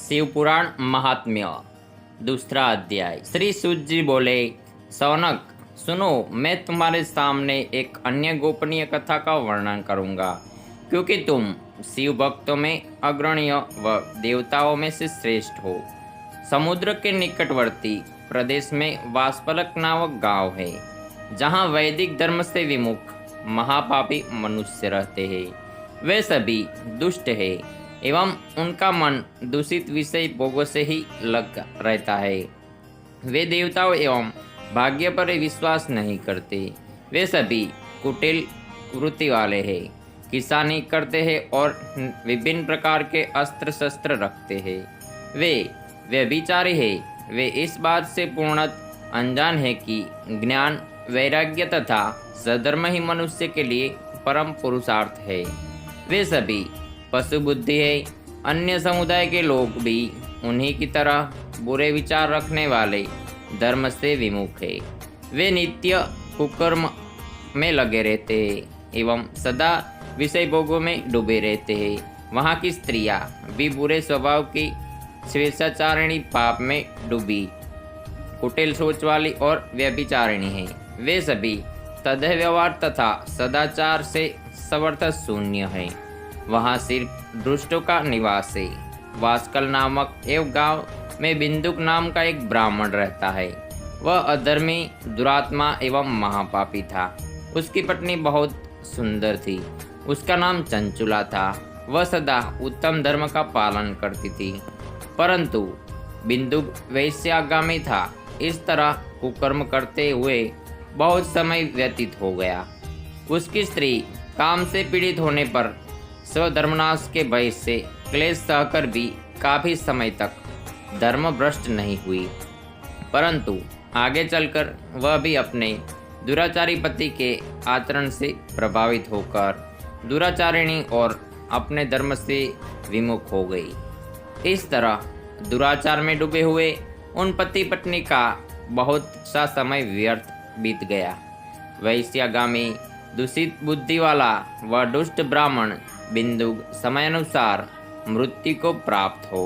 शिव पुराण महात्म्य दूसरा अध्याय। श्री सूत जी बोले, सौनक सुनो, मैं तुम्हारे सामने एक अन्य गोपनीय कथा का वर्णन करूंगा, क्योंकि तुम शिव भक्तों में अग्रणीय व देवताओं में से श्रेष्ठ हो। समुद्र के निकटवर्ती प्रदेश में वासपलक नामक गांव है, जहां वैदिक धर्म से विमुख महापापी मनुष्य रहते हैं। वे सभी दुष्ट है एवं उनका मन दूषित विषय भोगों से ही लग रहता है। वे देवताओं एवं भाग्य पर विश्वास नहीं करते। वे सभी कुटिल वृत्ति वाले हैं, किसानी करते हैं और विभिन्न प्रकार के अस्त्र शस्त्र रखते हैं। वे व्यभिचारी हैं। वे इस बात से पूर्णतः अनजान है कि ज्ञान, वैराग्य तथा सधर्म ही मनुष्य के लिए परम पुरुषार्थ है। वे सभी पशु बुद्धि है। अन्य समुदाय के लोग भी उन्हीं की तरह बुरे विचार रखने वाले धर्म से विमुख है। वे नित्य कुकर्म में लगे रहते हैं एवं सदा विषय भोगों में डूबे रहते हैं। वहाँ की स्त्रियां भी बुरे स्वभाव की स्वेच्छाचारिणी, पाप में डूबी, कुटिल सोच वाली और व्यभिचारिणी है। वे सभी तदह व्यवहार तथा सदाचार से समर्थ शून्य है। वहाँ सिर्फ दुष्टों का निवास है। वासकल नामक एक गांव में बिंदुक नाम का एक ब्राह्मण रहता है। वह अधर्मी, दुरात्मा एवं महापापी था। उसकी पत्नी बहुत सुंदर थी। उसका नाम चंचुला था। वह सदा उत्तम धर्म का पालन करती थी, परंतु बिंदुक वैश्यागामी था। इस तरह कुकर्म करते हुए बहुत समय व्यतीत हो गया। उसकी स्त्री काम से पीड़ित होने पर स्वधर्मनाश के भय से क्लेश सहकर भी काफी समय तक धर्म भ्रष्ट नहीं हुई, परंतु आगे चलकर वह भी अपने दुराचारी पति के आचरण से प्रभावित होकर दुराचारिणी और अपने धर्म से विमुख हो गई। इस तरह दुराचार में डूबे हुए उन पति पत्नी का बहुत सा समय व्यर्थ बीत गया। वैश्यागामी, दूषित बुद्धि वाला वह दुष्ट ब्राह्मण बिंदुक समयानुसार मृत्यु को प्राप्त हो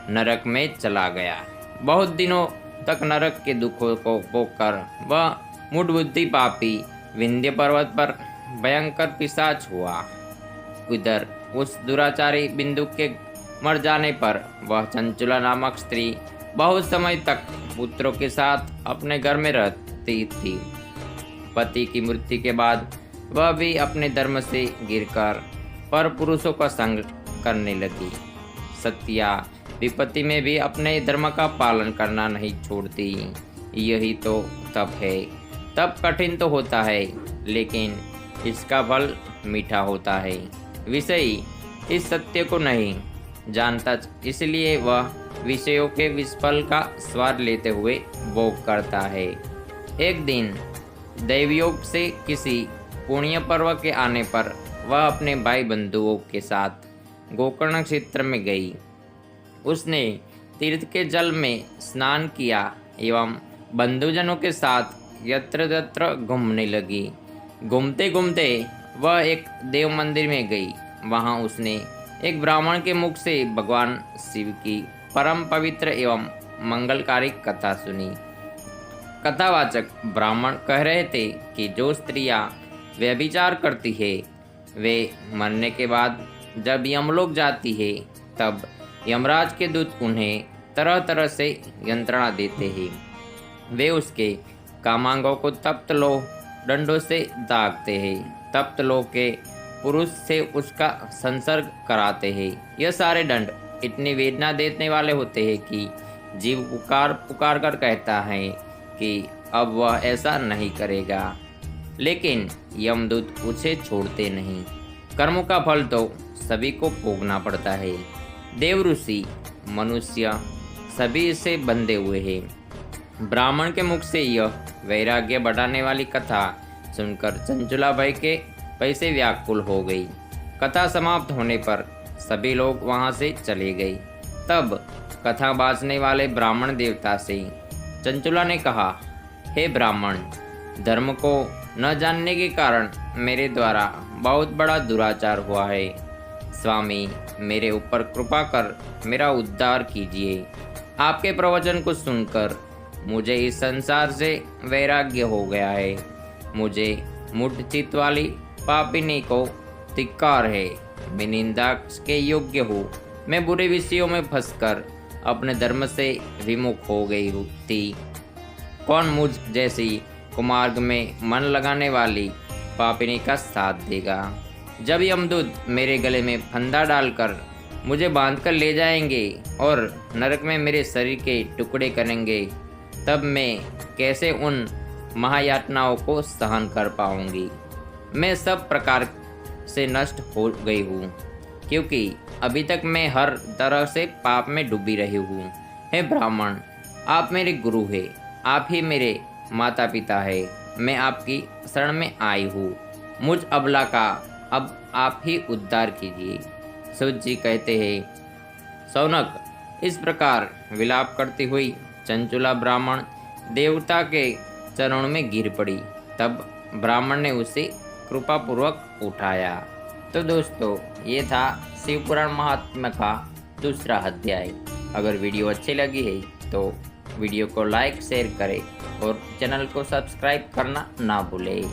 नरक में चला गया। बहुत दिनों तक नरक के दुखों को भोगकर वह मूढ़ बुद्धि पापी विंध्य पर्वत पर भयंकर पिशाच हुआ। उधर उस दुराचारी बिंदुक के मर जाने पर वह चंचुला नामक स्त्री बहुत समय तक पुत्रों के साथ अपने घर में रहती थी। पति की मृत्यु के बाद वह भी अपने धर्म से गिरकर पर पुरुषों का संग करने लगी। सत्या विपत्ति में भी अपने धर्म का पालन करना नहीं छोड़ती। यही तो तप है। तप कठिन तो होता है, लेकिन इसका फल मीठा होता है। विषयी इस सत्य को नहीं जानता, इसलिए वह विषयों के विस्फल का स्वाद लेते हुए भोग करता है। एक दिन दैवयोग से किसी पुण्य पर्व के आने पर वह अपने भाई बंधुओं के साथ गोकर्ण क्षेत्र में गई। उसने तीर्थ के जल में स्नान किया एवं बंधुजनों के साथ यत्र तत्र घूमने लगी। घूमते घूमते वह एक देव मंदिर में गई। वहां उसने एक ब्राह्मण के मुख से भगवान शिव की परम पवित्र एवं मंगलकारी कथा सुनी। कथावाचक ब्राह्मण कह रहे थे कि जो स्त्रियां व्यभिचार करती है, वे मरने के बाद जब यमलोक जाती है, तब यमराज के दूत उन्हें तरह तरह से यंत्रणा देते हैं। वे उसके कामांगों को तप्त लोह डंडों से दागते हैं। तप्त लोह के पुरुष से उसका संसर्ग कराते हैं। यह सारे दंड इतनी वेदना देने वाले होते हैं कि जीव पुकार पुकार कर कहता है कि अब वह ऐसा नहीं करेगा, लेकिन यमदूत उसे छोड़ते नहीं। कर्मों का फल तो सभी को भोगना पड़ता है। देव, ऋषि, मनुष्य सभी इससे बंधे हुए हैं। ब्राह्मण के मुख से यह वैराग्य बढ़ाने वाली कथा सुनकर चंचुला भय के पैसे व्याकुल हो गई। कथा समाप्त होने पर सभी लोग वहां से चले गए। तब कथा बाँचने वाले ब्राह्मण देवता से चंचुला ने कहा, हे ब्राह्मण, धर्म को न जानने के कारण मेरे द्वारा बहुत बड़ा दुराचार हुआ है। स्वामी, मेरे ऊपर कृपा कर मेरा उद्धार कीजिए। आपके प्रवचन को सुनकर मुझे इस संसार से वैराग्य हो गया है। मुझे मूढ़ चित्त वाली पापिनी को धिक्कार है। मैं निंदा के योग्य हूँ। मैं बुरे विषयों में फंसकर अपने धर्म से विमुख हो गई थी। कौन मुझ जैसी कुमार्ग में मन लगाने वाली पापिनी का साथ देगा? जब यमदूत मेरे गले में फंदा डालकर मुझे बांधकर ले जाएंगे और नरक में मेरे शरीर के टुकड़े करेंगे, तब मैं कैसे उन महायातनाओं को सहन कर पाऊंगी? मैं सब प्रकार से नष्ट हो गई हूँ, क्योंकि अभी तक मैं हर तरह से पाप में डूबी रही हूँ। हे ब्राह्मण, आप मेरे गुरु हैं, आप ही मेरे माता पिता है। मैं आपकी शरण में आई हूँ। मुझ अबला का अब आप ही उद्धार कीजिए। सूत जी कहते हैं, सौनक, इस प्रकार विलाप करती हुई चंचुला ब्राह्मण देवता के चरणों में गिर पड़ी। तब ब्राह्मण ने उसे कृपापूर्वक उठाया। तो दोस्तों, ये था शिव पुराण महात्म्य का दूसरा अध्याय। अगर वीडियो अच्छी लगी है तो वीडियो को लाइक शेयर करें और चैनल को सब्सक्राइब करना ना भूलें।